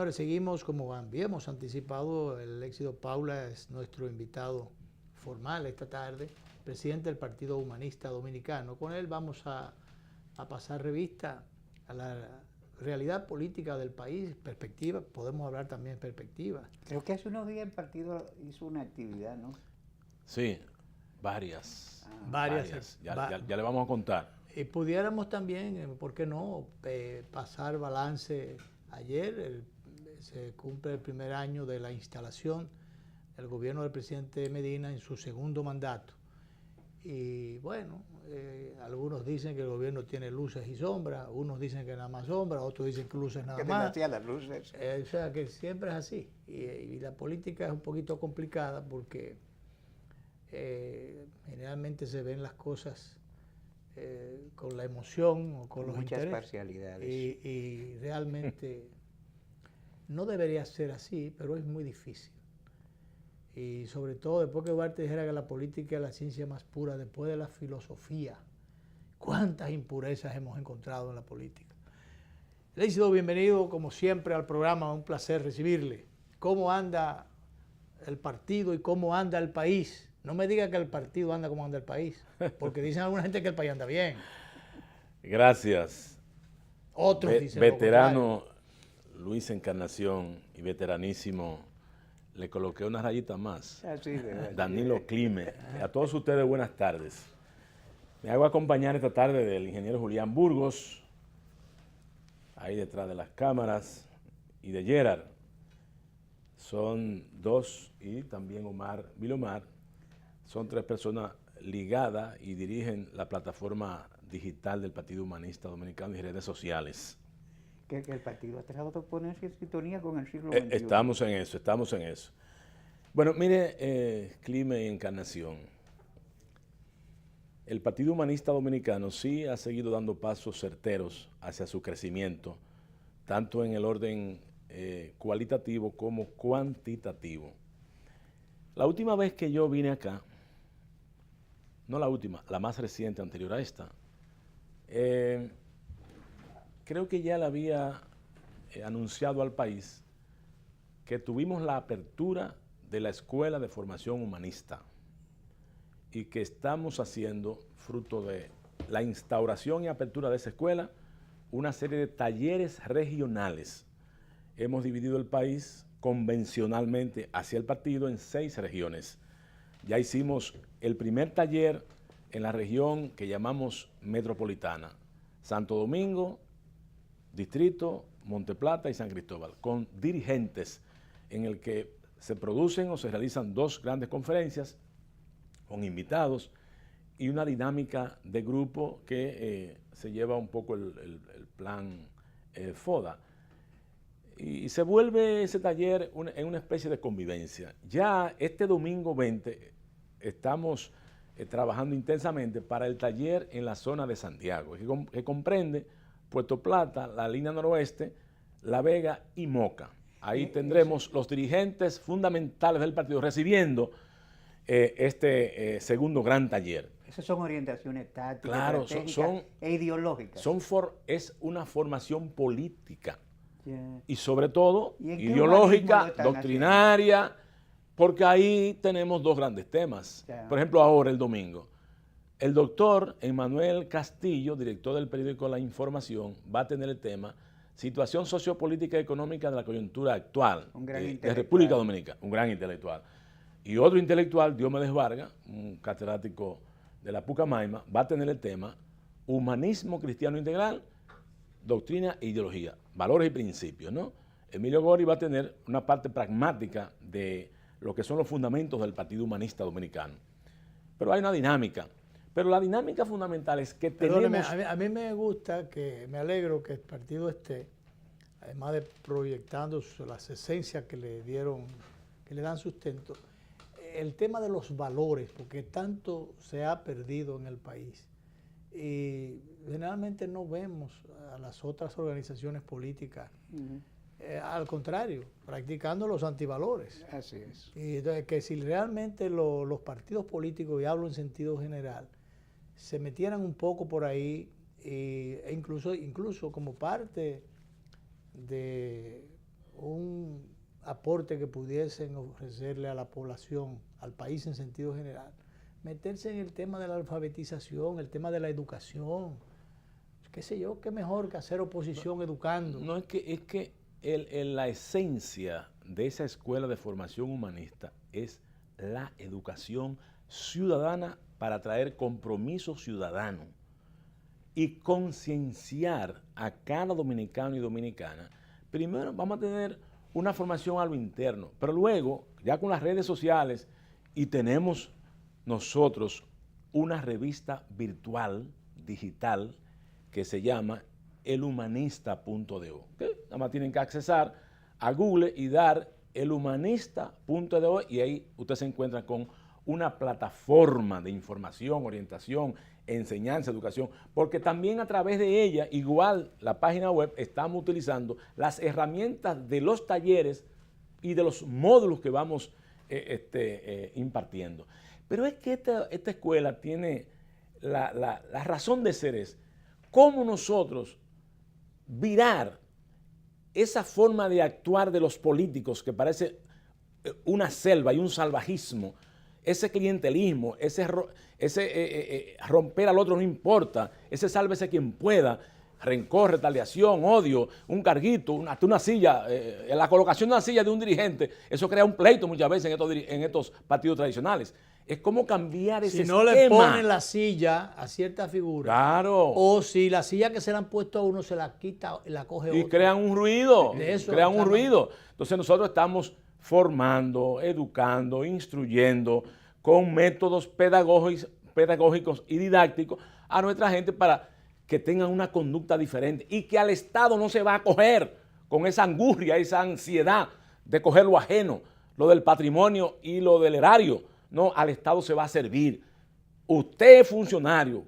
señores, seguimos como habíamos anticipado. El Éxito Paula es nuestro invitado formal esta tarde, presidente del Partido Humanista Dominicano. Con él vamos a pasar revista a la realidad política del país, perspectiva, podemos hablar también de perspectiva. Creo que hace unos días el partido hizo una actividad, ¿no? Sí, varias. Varias. Ya le vamos a contar. Y pudiéramos también, ¿por qué no?, pasar balance. Ayer se cumple el primer año de la instalación del gobierno del presidente Medina en su segundo mandato. Y bueno, algunos dicen que el gobierno tiene luces y sombras, unos dicen que nada más sombras, otros dicen que luces nada más. Que las luces. O sea, que siempre es así. Y la política es un poquito complicada porque generalmente se ven las cosas con la emoción o con los muchas intereses. parcialidades. Y realmente no debería ser así, pero es muy difícil. Y sobre todo después que Duarte dijera que la política es la ciencia más pura, después de la filosofía, cuántas impurezas hemos encontrado en la política. Lécido, bienvenido como siempre al programa, un placer recibirle. ¿Cómo anda el partido y cómo anda el país? No me diga que el partido anda como anda el país, porque dicen alguna gente que el país anda bien. Gracias. Otros dicen veterano Luis Encarnación y veteranísimo, le coloqué una rayita más. Así de Danilo Clime. A todos ustedes, buenas tardes. Me hago acompañar esta tarde del ingeniero Julián Burgos, ahí detrás de las cámaras, y de Gerard. Son dos, y también Omar Vilomar. Son tres personas ligadas y dirigen la plataforma digital del Partido Humanista Dominicano y redes sociales. Que el partido ha tratado de ponerse en sintonía con el siglo XXI. Estamos en eso. Bueno, mire, Clime y Encarnación. El Partido Humanista Dominicano sí ha seguido dando pasos certeros hacia su crecimiento, tanto en el orden cualitativo como cuantitativo. La última vez que yo vine acá, no la última, la más reciente, anterior a esta, creo que ya le había anunciado al país que tuvimos la apertura de la Escuela de Formación Humanista y que estamos haciendo, fruto de la instauración y apertura de esa escuela, una serie de talleres regionales. Hemos dividido el país convencionalmente hacia el partido en 6 regiones. Ya hicimos el primer taller en la región que llamamos metropolitana, Santo Domingo, Distrito, Monteplata y San Cristóbal, con dirigentes en el que se producen o se realizan 2 grandes conferencias con invitados y una dinámica de grupo que se lleva un poco el plan FODA. Y se vuelve ese taller en una especie de convivencia. Ya este domingo 20 estamos trabajando intensamente para el taller en la zona de Santiago, que comprende Puerto Plata, la línea noroeste, La Vega y Moca. Ahí tendremos los dirigentes fundamentales del partido recibiendo este segundo gran taller. Esas son orientaciones tácticas, claro, estratégicas e ideológicas. Es una formación política. Yeah. Y sobre todo ¿Y ideológica, doctrinaria, haciendo? Porque ahí tenemos 2 grandes temas. Yeah. Por ejemplo, ahora el domingo, el doctor Emmanuel Castillo, director del periódico La Información, va a tener el tema situación sociopolítica y económica de la coyuntura actual de República Dominicana, un gran intelectual. Y otro intelectual, Diomedes Vargas, un catedrático de la Pucamaima, va a tener el tema humanismo cristiano integral, doctrina e ideología, valores y principios, ¿no? Emilio Gori va a tener una parte pragmática de lo que son los fundamentos del Partido Humanista Dominicano. Pero hay una dinámica. Pero la dinámica fundamental es que tenemos... A mí me gusta, me alegro que el partido esté, además de proyectando las esencias que le dan sustento, el tema de los valores, porque tanto se ha perdido en el país. Y generalmente no vemos a las otras organizaciones políticas, al contrario, practicando los antivalores. Así es. Y entonces, que si realmente los partidos políticos, y hablo en sentido general, se metieran un poco por ahí, e incluso como parte de un aporte que pudiesen ofrecerle a la población, al país en sentido general, meterse en el tema de la alfabetización, el tema de la educación, qué sé yo, qué mejor que hacer oposición educando. No, es que la esencia de esa escuela de formación humanista es la educación ciudadana para traer compromiso ciudadano y concienciar a cada dominicano y dominicana. Primero vamos a tener una formación a lo interno, pero luego, ya con las redes sociales, y tenemos nosotros una revista virtual, digital, que se llama elhumanista.do. Nada más tienen que accesar a Google y dar elhumanista.do y ahí usted se encuentra con una plataforma de información, orientación, enseñanza, educación, porque también a través de ella, igual la página web, estamos utilizando las herramientas de los talleres y de los módulos que vamos impartiendo. Pero es que esta escuela tiene la razón de ser es cómo nosotros virar esa forma de actuar de los políticos que parece una selva y un salvajismo, ese clientelismo, ese romper al otro no importa, ese sálvese quien pueda, rencor, retaliación, odio, un carguito, hasta una silla, la colocación de una silla de un dirigente, eso crea un pleito muchas veces en estos partidos tradicionales. Es como cambiar ese esquema. Si no le ponen la silla a cierta figura. Claro. O si la silla que se le han puesto a uno se la quita y la coge otro. Y crean un ruido. Crean un ruido. Entonces nosotros estamos formando, educando, instruyendo con métodos pedagógicos y didácticos a nuestra gente para que tengan una conducta diferente y que al Estado no se va a coger con esa angurria, esa ansiedad de coger lo ajeno, lo del patrimonio y lo del erario. No, al Estado se va a servir. Usted es funcionario,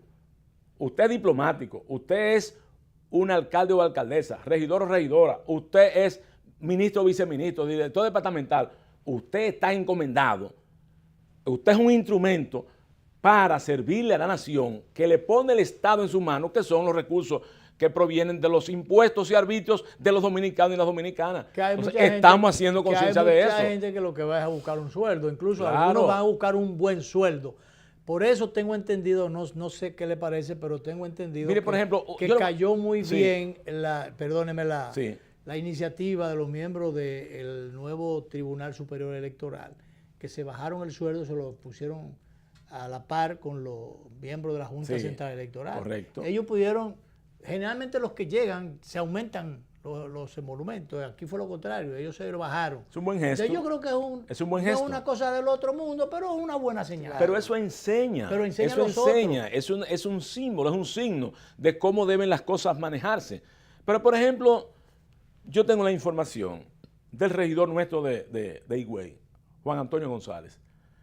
usted es diplomático, usted es un alcalde o alcaldesa, regidor o regidora, usted es ministro o viceministro, director departamental, usted está encomendado, usted es un instrumento para servirle a la nación que le pone el Estado en su mano, que son los recursos que provienen de los impuestos y arbitrios de los dominicanos y las dominicanas. Entonces, estamos haciendo conciencia de eso. Hay gente que lo que va es a buscar un sueldo, incluso Claro. algunos van a buscar un buen sueldo. Por eso tengo entendido, no sé qué le parece, pero tengo entendido Mire, por ejemplo, que cayó muy bien, perdóneme, sí. la iniciativa de los miembros del nuevo Tribunal Superior Electoral, que se bajaron el sueldo, se lo pusieron a la par con los miembros de la Junta Central Electoral. Correcto. Ellos pudieron, generalmente los que llegan se aumentan los emolumentos, aquí fue lo contrario, ellos se lo bajaron. Es un buen gesto. Entonces yo creo que es un buen gesto. No es una cosa del otro mundo, pero es una buena señal. Pero eso enseña. Pero enseña eso a los enseña, otros. es un símbolo, es un signo de cómo deben las cosas manejarse. Pero, por ejemplo, yo tengo la información del regidor nuestro de Higüey, Juan Antonio González.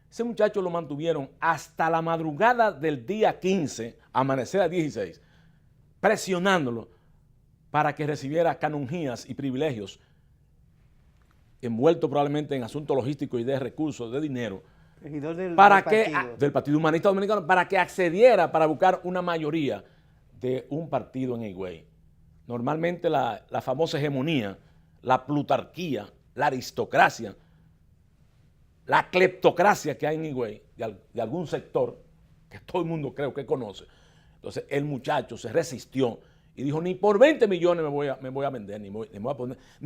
Ese muchacho lo mantuvieron hasta la madrugada del día 15, amanecer al 16, presionándolo para que recibiera canonjías y privilegios, envuelto probablemente en asuntos logísticos y de recursos, de dinero, Regidor del Partido Humanista Dominicano, para que accediera para buscar una mayoría de un partido en Higüey. Normalmente la famosa hegemonía, la plutarquía, la aristocracia, la cleptocracia que hay en Higüey, de algún sector que todo el mundo creo que conoce. Entonces el muchacho se resistió y dijo, ni por 20 millones me voy a vender, ni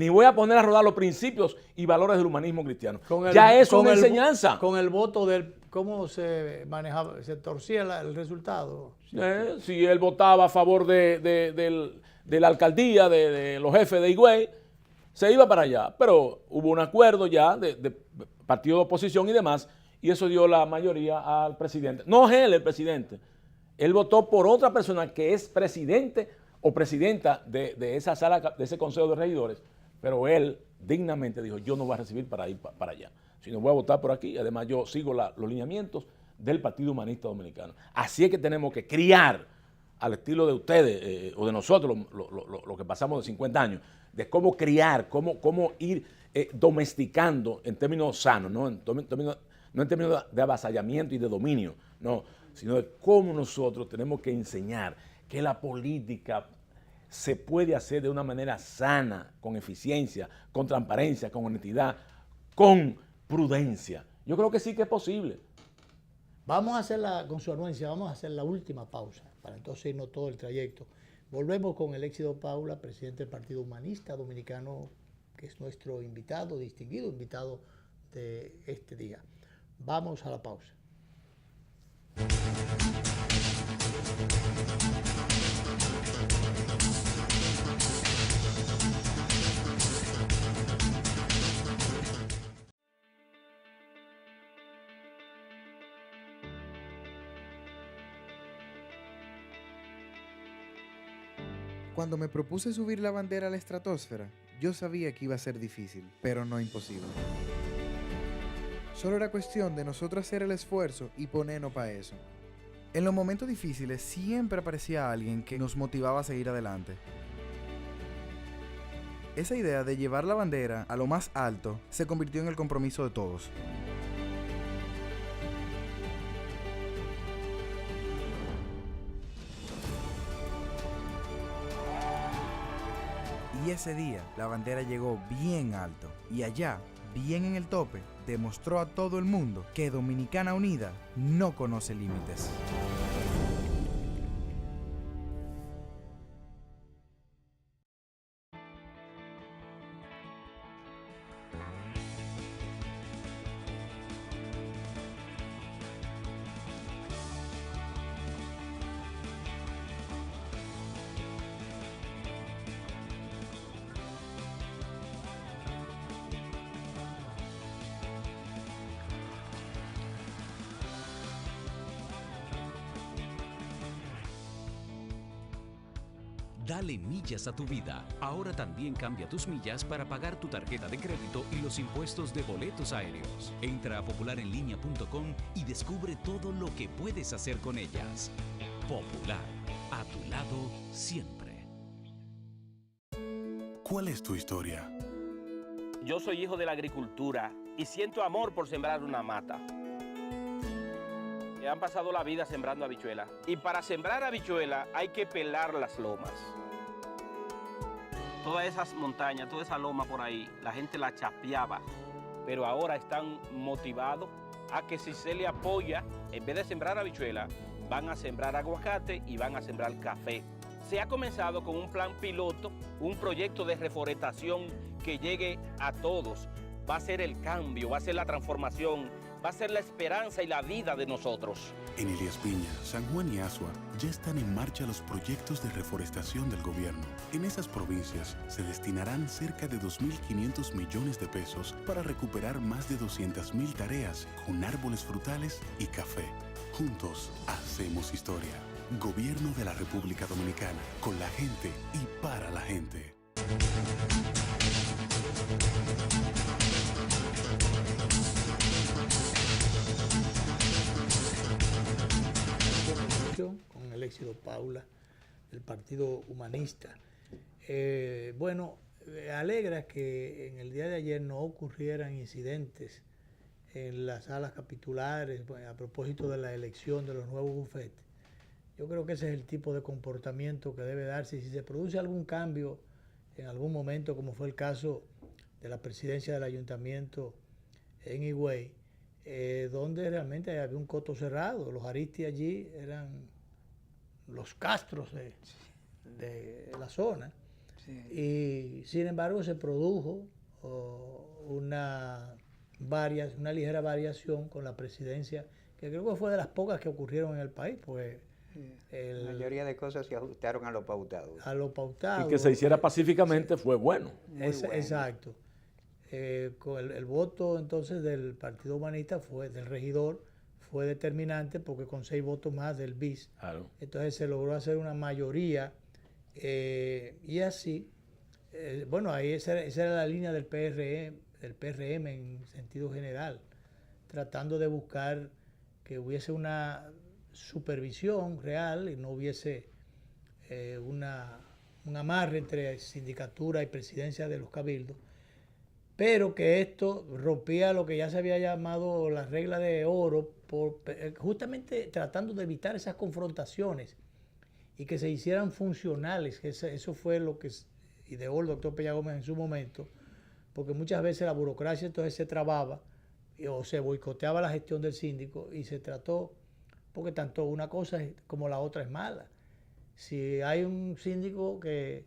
voy a poner a rodar los principios y valores del humanismo cristiano. Ya es una enseñanza. Con el voto ¿cómo se manejaba? ¿Se torcía el resultado? Si él votaba a favor de la alcaldía, de los jefes de Higüey, se iba para allá. Pero hubo un acuerdo ya de partido de oposición y demás, y eso dio la mayoría al presidente. No es él el presidente. Él votó por otra persona que es presidente o presidenta de esa sala, de ese consejo de regidores, pero él dignamente dijo, yo no voy a recibir para ir para allá, sino voy a votar por aquí. Además, yo sigo los lineamientos del Partido Humanista Dominicano. Así es que tenemos que criar al estilo de ustedes o de nosotros, lo que pasamos de 50 años, de cómo criar, cómo ir domesticando en términos sanos, no en términos de avasallamiento y de dominio, no, sino de cómo nosotros tenemos que enseñar que la política se puede hacer de una manera sana, con eficiencia, con transparencia, con honestidad, con prudencia. Yo creo que sí que es posible. Vamos a hacer con su anuencia, vamos a hacer la última pausa, para entonces irnos todo el trayecto. Volvemos con el Éxito Paula, presidente del Partido Humanista Dominicano, que es nuestro invitado, distinguido invitado de este día. Vamos a la pausa. Cuando me propuse subir la bandera a la estratosfera, yo sabía que iba a ser difícil, pero no imposible. Solo era cuestión de nosotros hacer el esfuerzo y ponernos para eso. En los momentos difíciles siempre aparecía alguien que nos motivaba a seguir adelante. Esa idea de llevar la bandera a lo más alto se convirtió en el compromiso de todos. Y ese día la bandera llegó bien alto y allá, bien en el tope, demostró a todo el mundo que Dominicana Unida no conoce límites. Dale millas a tu vida. Ahora también cambia tus millas para pagar tu tarjeta de crédito y los impuestos de boletos aéreos. Entra a popularenlinea.com y descubre todo lo que puedes hacer con ellas. Popular, a tu lado siempre. ¿Cuál es tu historia? Yo soy hijo de la agricultura y siento amor por sembrar una mata. Han pasado la vida sembrando habichuelas. Y para sembrar habichuelas hay que pelar las lomas. Todas esas montañas, toda esa loma por ahí, la gente la chapeaba. Pero ahora están motivados a que si se le apoya, en vez de sembrar habichuelas, van a sembrar aguacate y van a sembrar café. Se ha comenzado con un plan piloto, un proyecto de reforestación que llegue a todos. Va a ser el cambio, va a ser la transformación, va a ser la esperanza y la vida de nosotros. En Elías Piña, San Juan y Asua ya están en marcha los proyectos de reforestación del gobierno. En esas provincias se destinarán cerca de 2.500 millones de pesos para recuperar más de 200.000 tareas con árboles frutales y café. Juntos hacemos historia. Gobierno de la República Dominicana, con la gente y para la gente. Con el Éxito Paula del Partido Humanista. Alegra que en el día de ayer no ocurrieran incidentes en las salas capitulares a propósito de la elección de los nuevos bufetes. Yo creo que ese es el tipo de comportamiento que debe darse. Si se produce algún cambio en algún momento, como fue el caso de la presidencia del ayuntamiento en Higüey, donde realmente había un coto cerrado. Los Aristis allí eran los castros de la zona. Sí. Y sin embargo se produjo una ligera variación con la presidencia, que creo que fue de las pocas que ocurrieron en el país, pues la mayoría de cosas se ajustaron a lo pautado. A lo pautado. Y que se hiciera pacíficamente fue bueno. Bueno. Exacto. Con el voto entonces del Partido Humanista, del regidor, fue determinante porque con 6 votos más del BIS, claro. Entonces se logró hacer una mayoría y así, ahí esa era la línea del PRM en sentido general, tratando de buscar que hubiese una supervisión real y no hubiese un amarre entre sindicatura y presidencia de los cabildos, pero que esto rompía lo que ya se había llamado la regla de oro, justamente tratando de evitar esas confrontaciones y que se hicieran funcionales. Eso fue lo que ideó el doctor Peña Gómez en su momento, porque muchas veces la burocracia entonces se trababa o se boicoteaba la gestión del síndico y se trató, porque tanto una cosa como la otra es mala. Si hay un síndico que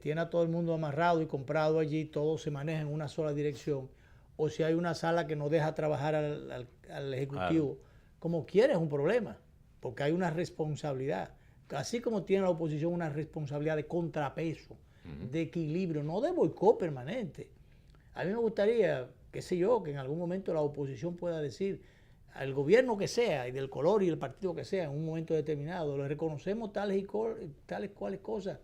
tiene a todo el mundo amarrado y comprado allí, todo se maneja en una sola dirección, o si hay una sala que no deja trabajar al ejecutivo, como quiera es un problema, porque hay una responsabilidad. Así como tiene la oposición una responsabilidad de contrapeso, de equilibrio, no de boicot permanente. A mí me gustaría, qué sé yo, que en algún momento la oposición pueda decir al gobierno que sea, y del color y el partido que sea, en un momento determinado, le reconocemos tales cuales cosas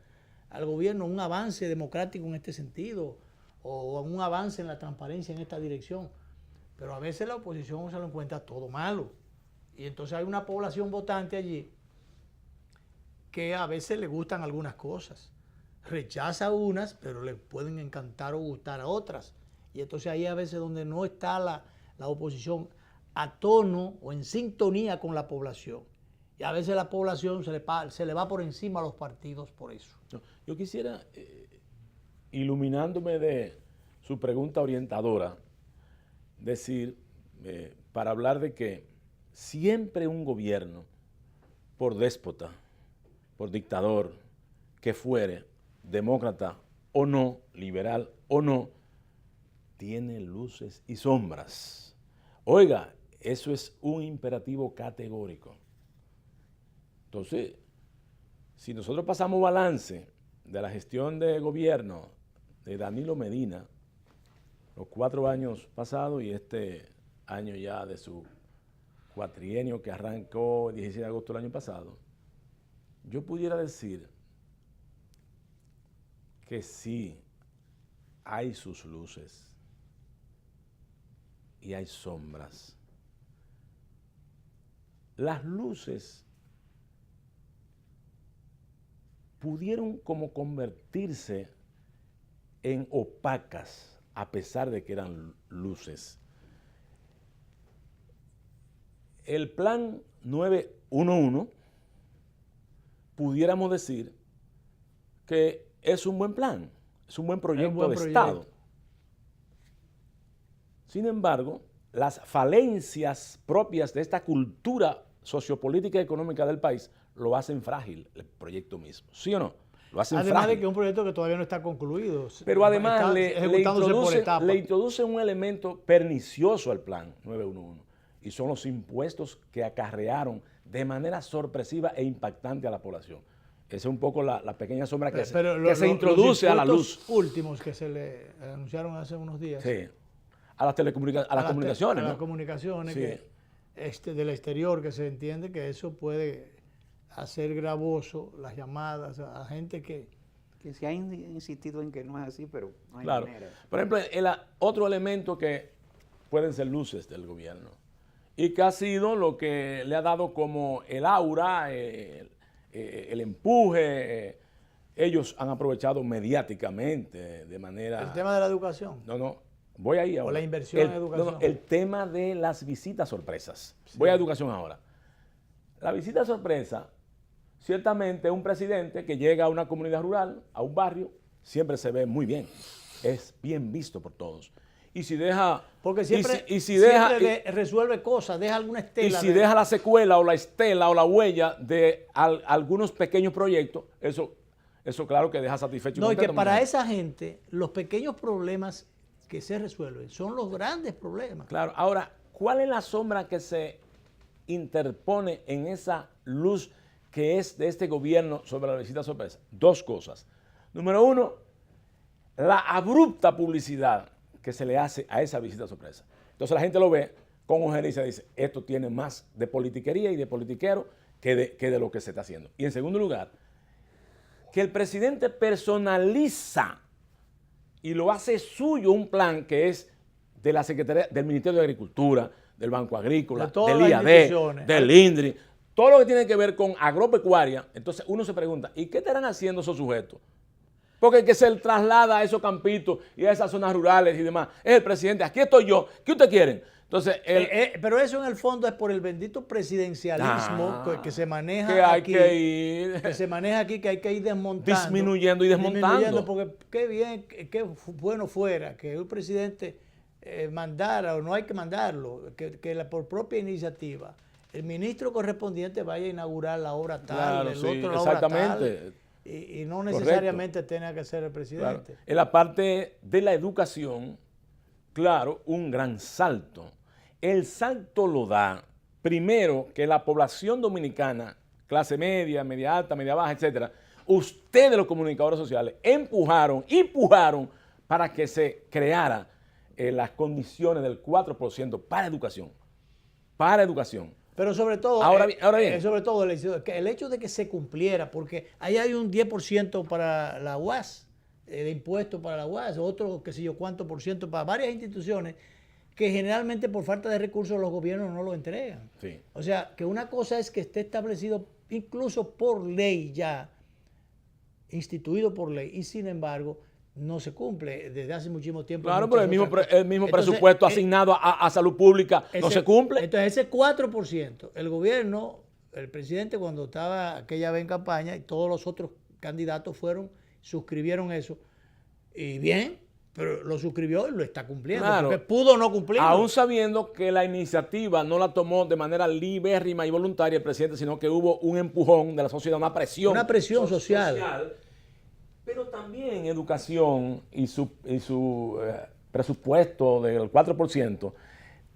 al gobierno, un avance democrático en este sentido, o un avance en la transparencia en esta dirección. Pero a veces la oposición se lo encuentra todo malo. Y entonces hay una población votante allí que a veces le gustan algunas cosas, rechaza unas, pero le pueden encantar o gustar a otras. Y entonces ahí a veces donde no está la oposición a tono o en sintonía con la población. Y a veces la población se le va por encima a los partidos por eso. Yo quisiera, iluminándome de su pregunta orientadora, decir, para hablar de que siempre un gobierno, por déspota, por dictador, que fuere, demócrata o no, liberal o no, tiene luces y sombras. Oiga, eso es un imperativo categórico. Entonces, si nosotros pasamos balance de la gestión de gobierno de Danilo Medina, los 4 años pasados y este año ya de su cuatrienio que arrancó el 17 de agosto del año pasado, yo pudiera decir que sí hay sus luces y hay sombras. Las luces pudieron como convertirse en opacas a pesar de que eran luces. El plan 911 pudiéramos decir que es un buen plan, es un buen proyecto de Estado. Sin embargo, las falencias propias de esta cultura sociopolítica y económica del país lo hacen frágil el proyecto mismo, ¿sí o no? Lo hacen además frágil. de que es un proyecto que todavía no está concluido. Pero además le le introduce un elemento pernicioso al plan 911 y son los impuestos que acarrearon de manera sorpresiva e impactante a la población. Esa es un poco la pequeña sombra que se introduce a la luz. Los últimos que se le anunciaron hace unos días. Sí. A las comunicaciones. A las ¿no? comunicaciones Sí. del exterior, que se entiende que eso puede hacer gravoso las llamadas a gente que se ha insistido en que no es así, pero no hay claro. manera. Por ejemplo, otro elemento que pueden ser luces del gobierno y que ha sido lo que le ha dado como el aura, el empuje, ellos han aprovechado mediáticamente de manera... El tema de la educación. No, voy ahí ahora. O la inversión en educación. El tema de las visitas sorpresas. Sí. Voy a educación ahora. La visita sorpresa, ciertamente un presidente que llega a una comunidad rural, a un barrio, siempre se ve muy bien. Es bien visto por todos. Y si deja... Porque siempre, resuelve cosas, deja alguna estela. Y si deja la secuela o la estela o la huella de algunos pequeños proyectos, eso claro que deja satisfecho. No, y que para esa gente los pequeños problemas que se resuelven son los grandes problemas. Claro, ahora, ¿cuál es la sombra que se interpone en esa luz que es de este gobierno sobre la visita sorpresa? 2 cosas. Número 1, la abrupta publicidad que se le hace a esa visita sorpresa. Entonces la gente lo ve con ojeriza y dice, esto tiene más de politiquería y de politiquero que de lo que se está haciendo. Y en segundo lugar, que el presidente personaliza y lo hace suyo un plan que es de la Secretaría, del Ministerio de Agricultura, del Banco Agrícola, del IAD, del INDRI, todo lo que tiene que ver con agropecuaria. Entonces uno se pregunta, ¿y qué estarán haciendo esos sujetos? Porque el que se traslada a esos campitos y a esas zonas rurales y demás es el presidente. Aquí estoy yo. ¿Qué ustedes quieren? Entonces, pero eso en el fondo es por el bendito presidencialismo que se maneja que hay aquí. que ir Que se maneja aquí, que hay que ir desmontando. disminuyendo y desmontando. Porque qué bien, qué bueno fuera que un presidente mandara, o no hay que mandarlo, que por propia iniciativa el ministro correspondiente vaya a inaugurar la obra tal, Claro, el sí, otro la obra tal, exactamente. y no necesariamente tenga que ser el presidente. Claro. En la parte de la educación, claro, un gran salto. El salto lo da, primero, que la población dominicana, clase media, media alta, media baja, etcétera, ustedes los comunicadores sociales empujaron para que se creara las condiciones del 4% para educación. Para educación. Pero sobre todo, ahora bien, sobre todo el hecho de que se cumpliera, porque ahí hay un 10% para la UAS, de impuestos para la UAS, otro qué sé yo cuánto por ciento para varias instituciones que generalmente por falta de recursos los gobiernos no lo entregan. Sí. O sea, que una cosa es que esté establecido incluso por ley ya, instituido por ley, y sin embargo no se cumple desde hace muchísimo tiempo. Claro, pero el mismo Entonces, presupuesto asignado a salud pública no se cumple. Entonces ese 4%, el gobierno, el presidente cuando estaba aquella vez en campaña y todos los otros candidatos suscribieron eso, y bien, pero lo suscribió y lo está cumpliendo, Claro, porque pudo no cumplirlo. aún sabiendo que la iniciativa no la tomó de manera libérrima y voluntaria el presidente, sino que hubo un empujón de la sociedad, una presión. Una presión social. Pero también educación y su presupuesto del 4%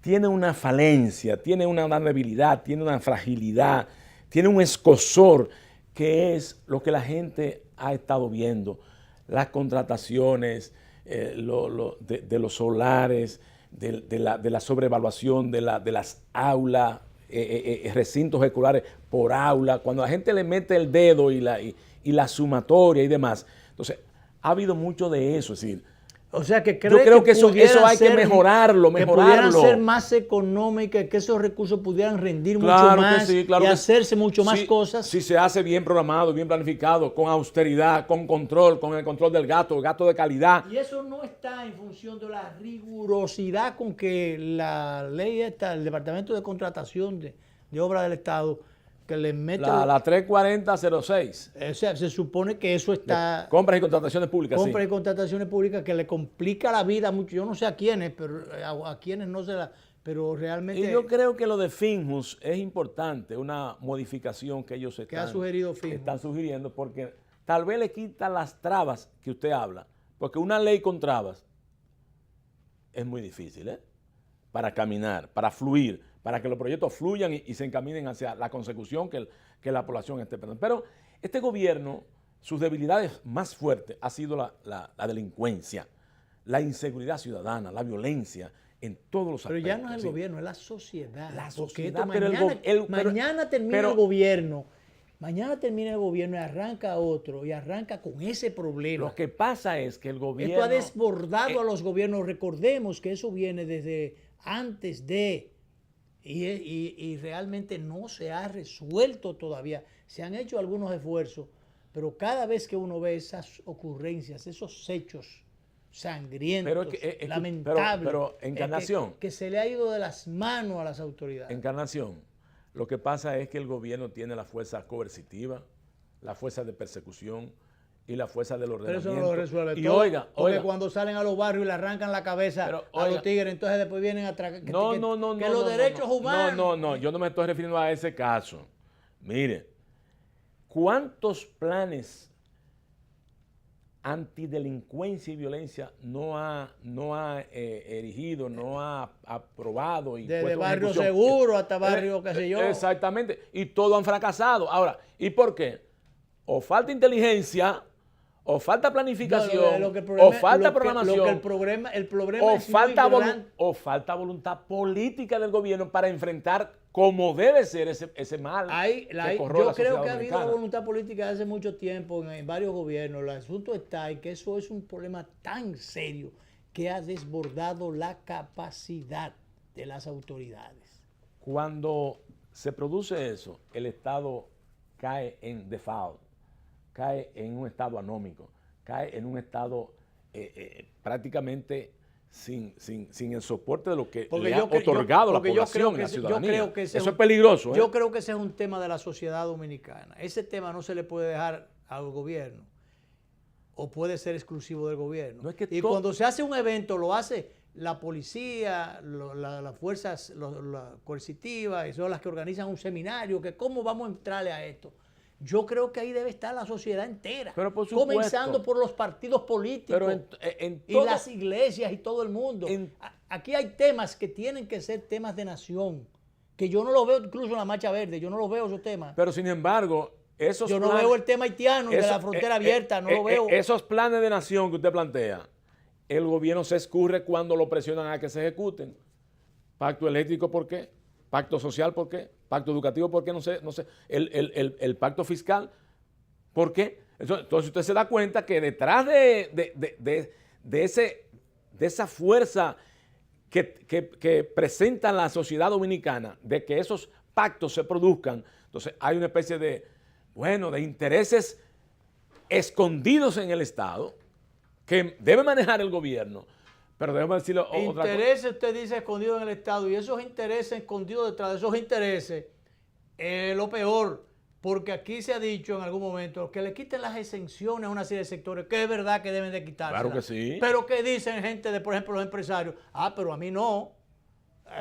tiene una falencia, tiene una debilidad, tiene una fragilidad, tiene un escozor que es lo que la gente ha estado viendo. Las contrataciones de los solares, de la sobrevaluación de las aulas, recintos escolares por aula. Cuando la gente le mete el dedo y la sumatoria y demás. Entonces, ha habido mucho de eso. Es decir, o sea, que yo creo que eso hay que mejorarlo. Que pudieran ser más económicas, que esos recursos pudieran rendir mucho más y hacerse mucho más cosas. Si se hace bien programado, bien planificado, con austeridad, con control, con el control del gasto de calidad. Y eso no está en función de la rigurosidad con que la ley el Departamento de Contratación de Obras del Estado, que le mete la 34006. O sea, se supone que eso está... Compras y contrataciones públicas, Compras y contrataciones públicas que le complica la vida mucho. Yo no sé a quiénes, pero a quienes no se la... Pero realmente... Y yo creo que lo de Finjus es importante, una modificación que ellos ha sugerido Finjus. Están sugiriendo, porque tal vez le quita las trabas que usted habla, porque una ley con trabas es muy difícil, para caminar, para fluir, para que los proyectos fluyan y se encaminen hacia la consecución que la población esté esperando. Pero este gobierno, sus debilidades más fuertes ha sido la delincuencia, la inseguridad ciudadana, la violencia en todos los aspectos. Pero ya no es el gobierno, es la sociedad. La Porque sociedad, mañana termina el gobierno. Mañana termina el gobierno y arranca otro, y arranca con ese problema. Lo que pasa es que el gobierno... Esto ha desbordado a los gobiernos. Recordemos que eso viene desde antes de... Y realmente no se ha resuelto todavía. Se han hecho algunos esfuerzos, pero cada vez que uno ve esas ocurrencias, esos hechos sangrientos, lamentables, pero Encarnación, que se le ha ido de las manos a las autoridades. Encarnación, lo que pasa es que el gobierno tiene la fuerza coercitiva, la fuerza de persecución y la fuerza del ordenamiento. Pero eso no lo resuelve y todo. oiga, porque cuando salen a los barrios y le arrancan la cabeza a los tigres, entonces después vienen a tragar que los derechos humanos. No, yo no me estoy refiriendo a ese caso. Mire, ¿cuántos planes antidelincuencia y violencia no ha erigido, no ha aprobado? Y desde barrio seguro hasta barrio qué sé yo. Exactamente, y todos han fracasado. Ahora, ¿y por qué? O falta inteligencia, o falta planificación, o falta programación, el problema o falta voluntad política del gobierno para enfrentar como debe ser ese mal que corroe la sociedad dominicana. Yo creo que ha habido voluntad política hace mucho tiempo en varios gobiernos. El asunto está en que eso es un problema tan serio que ha desbordado la capacidad de las autoridades. Cuando se produce eso, el Estado cae en default, cae en un estado anómico, cae en un estado prácticamente sin el soporte de lo que Porque le ha yo cre- yo- otorgado la porque yo población creo y la que ese- yo ciudadanía. creo que ese Eso es es peligroso. Yo creo que ese es un tema de la sociedad dominicana. Ese tema no se le puede dejar al gobierno o puede ser exclusivo del gobierno. No es que y to- cuando se hace un evento, lo hace la policía, las fuerzas coercitivas, y son las que organizan un seminario, que cómo vamos a entrarle a esto. Yo creo que ahí debe estar la sociedad entera, Pero por supuesto. comenzando por los partidos políticos Pero en y todo- las iglesias y todo el mundo. Aquí hay temas que tienen que ser temas de nación, que yo no lo veo incluso en la Marcha Verde, yo no lo veo esos temas. Pero sin embargo, esos Yo no planes- veo el tema haitiano y de eso- la frontera abierta, no lo veo. Esos planes de nación que usted plantea, el gobierno se escurre cuando lo presionan a que se ejecuten. Pacto eléctrico, ¿por qué? Pacto social, ¿por qué? Pacto educativo, ¿por qué? No sé. El pacto fiscal, ¿por qué? Entonces usted se da cuenta que detrás de esa fuerza que presenta la sociedad dominicana, de que esos pactos se produzcan, entonces hay una especie de intereses escondidos en el Estado que debe manejar el gobierno. Pero déjame decirle otra cosa. Intereses, usted dice, escondidos en el Estado, y esos intereses escondidos detrás de esos intereses, es lo peor, porque aquí se ha dicho en algún momento que le quiten las exenciones a una serie de sectores, que es verdad que deben de quitarse. Claro que sí. Pero que dicen gente de, por ejemplo, los empresarios, pero a mí no.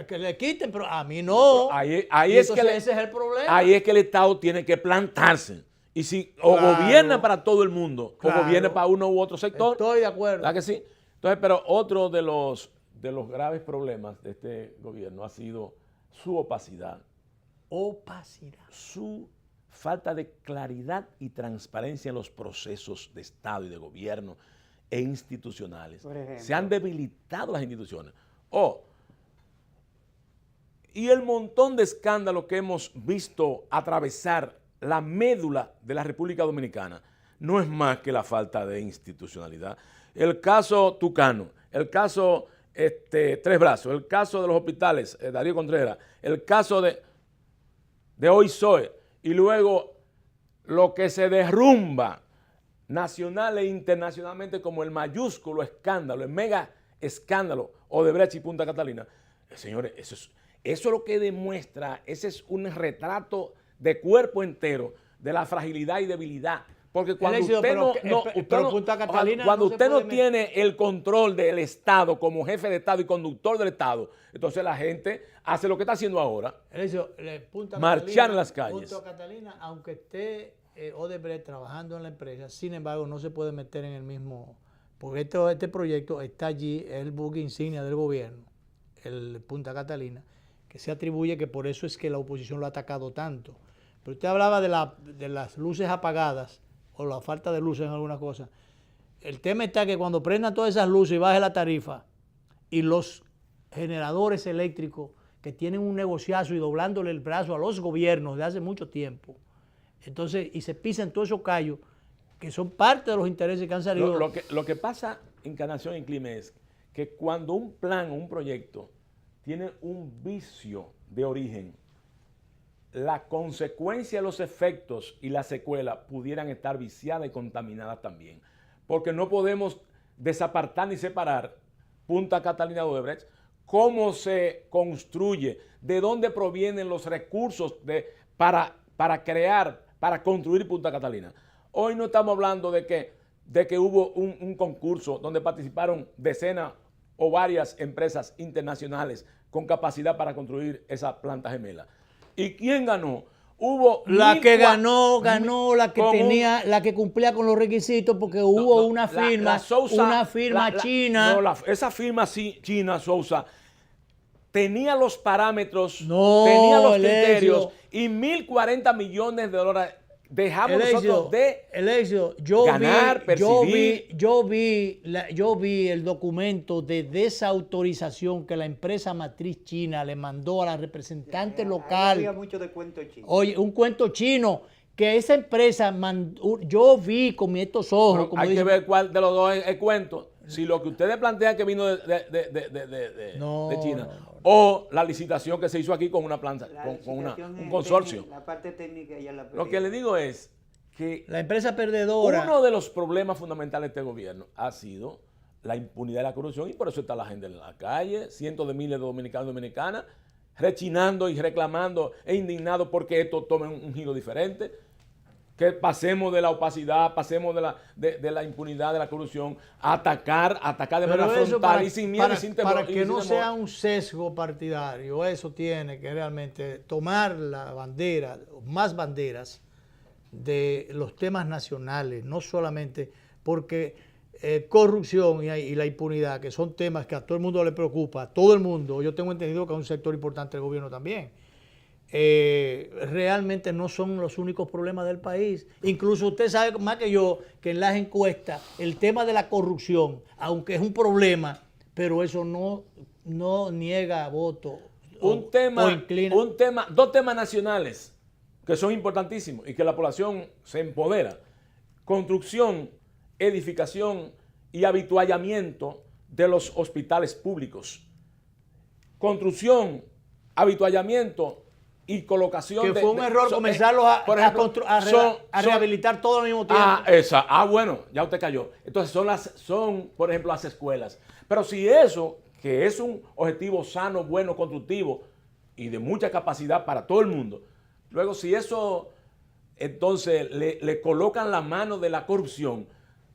Que le quiten, pero a mí no. Ahí Y es que entonces ese es el problema. Ahí es que el Estado tiene que plantarse. Y si o Claro. gobierna para todo el mundo, Claro. o gobierna para uno u otro sector. Estoy de acuerdo. ¿Verdad que sí? Entonces, pero otro de los graves problemas de este gobierno ha sido su opacidad, Opacidad. su falta de claridad y transparencia en los procesos de Estado y de gobierno e institucionales. Por ejemplo. Se han debilitado las instituciones. Y el montón de escándalos que hemos visto atravesar la médula de la República Dominicana no es más que la falta de institucionalidad. El caso Tucano, el caso Tres Brazos, el caso de los hospitales, Darío Contreras, el caso de Hoy Soy, y luego lo que se derrumba nacional e internacionalmente como el mayúsculo escándalo, el mega escándalo Odebrecht y Punta Catalina. Señores, eso es lo que demuestra, ese es un retrato de cuerpo entero de la fragilidad y debilidad. Porque cuando Eleccio, usted pero no, que- no, pero usted no- Punta Catalina cuando no se usted no puede tiene el control del Estado como jefe de Estado y conductor del Estado, entonces la gente hace lo que está haciendo ahora. Punta Marchar Catalina, en las calles. Punta Catalina, aunque esté Odebrecht trabajando en la empresa, sin embargo, no se puede meter en el mismo, porque este proyecto está allí, es el buque insignia del gobierno, el Punta Catalina, que se atribuye que por eso es que la oposición lo ha atacado tanto. Pero usted hablaba de las luces apagadas o la falta de luces en alguna cosa. El tema está que cuando prendan todas esas luces y baje la tarifa y los generadores eléctricos que tienen un negociazo y doblándole el brazo a los gobiernos de hace mucho tiempo, entonces, y se pisan todos esos callos que son parte de los intereses que han salido. Lo que pasa en Encarnación y Clima es que cuando un plan o un proyecto tiene un vicio de origen, la consecuencia, los efectos y la secuela pudieran estar viciadas y contaminadas también. Porque no podemos desapartar ni separar Punta Catalina de Odebrecht, cómo se construye, de dónde provienen los recursos para crear, para construir Punta Catalina. Hoy no estamos hablando de que hubo un concurso donde participaron decenas o varias empresas internacionales con capacidad para construir esa planta gemela. ¿Y quién ganó? Hubo La que 1.000 ganó la que con tenía, la que cumplía con los requisitos, porque hubo una firma, china. Esa firma china, Sousa, tenía los parámetros, No, tenía los Eleccio. criterios y 1.040 millones de dólares dejamos nosotros de Eleccio, ganar, percibir. yo vi el documento de desautorización que la empresa matriz china le mandó a la representante Ahí local. había mucho de cuento chino. Oye, un cuento chino que esa empresa mandó, yo vi con estos ojos. Pero como hay que dicen, ver cuál de los dos es cuento. Si lo que ustedes plantean que vino No, de China, no. o la licitación que se hizo aquí con una planta, La con licitación un es consorcio. técnica, la parte técnica ya la Lo que le digo es que la empresa perdedora. uno de los problemas fundamentales de este gobierno ha sido la impunidad y la corrupción, y por eso está la gente en la calle, cientos de miles de dominicanos y dominicanas, rechinando y reclamando e indignados porque esto tome un giro diferente, que pasemos de la opacidad, pasemos de la impunidad, de la corrupción, a atacar de manera frontal y sin miedo y sin temor. Para que no sea un sesgo partidario, eso tiene que realmente tomar la bandera, más banderas de los temas nacionales, no solamente porque corrupción y la impunidad, que son temas que a todo el mundo le preocupa, a todo el mundo, yo tengo entendido que es un sector importante del gobierno también, realmente no son los únicos problemas del país. Incluso usted sabe más que yo que en las encuestas el tema de la corrupción, aunque es un problema, pero eso no niega voto. Dos temas nacionales que son importantísimos y que la población se empodera: construcción, edificación y habituallamiento de los hospitales públicos. Construcción, habituallamiento y colocación que fue un error comenzarlos a rehabilitar todo al mismo tiempo. Bueno, ya usted cayó. Entonces son, por ejemplo, las escuelas. Pero si eso, que es un objetivo sano, bueno, constructivo y de mucha capacidad para todo el mundo, luego si eso, entonces le colocan la mano de la corrupción,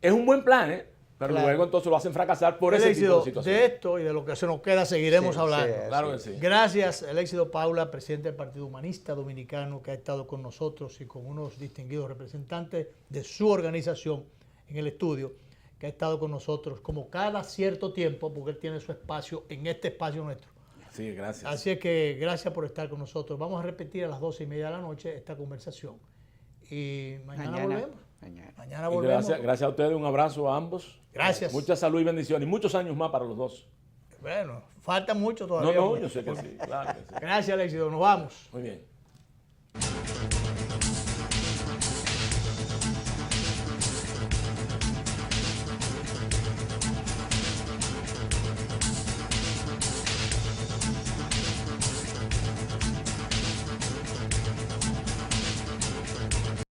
es un buen plan, pero claro, luego entonces lo hacen fracasar por ese tipo de situaciones. De esto y de lo que se nos queda seguiremos hablando. Claro que sí. Gracias, Eléxido Paula, presidente del Partido Humanista Dominicano, que ha estado con nosotros y con unos distinguidos representantes de su organización en el estudio, que ha estado con nosotros como cada cierto tiempo, porque él tiene su espacio en este espacio nuestro. Sí, gracias. Así es que gracias por estar con nosotros. Vamos a repetir a las 12:30 de la noche esta conversación. Y mañana volvemos. Mañana volvemos. Gracias a ustedes, un abrazo a ambos. Gracias. Mucha salud y bendición y muchos años más para los dos. Bueno, falta mucho todavía. No, yo sé que sí, claro que sí. Gracias, Eléxido. Nos vamos. Muy bien.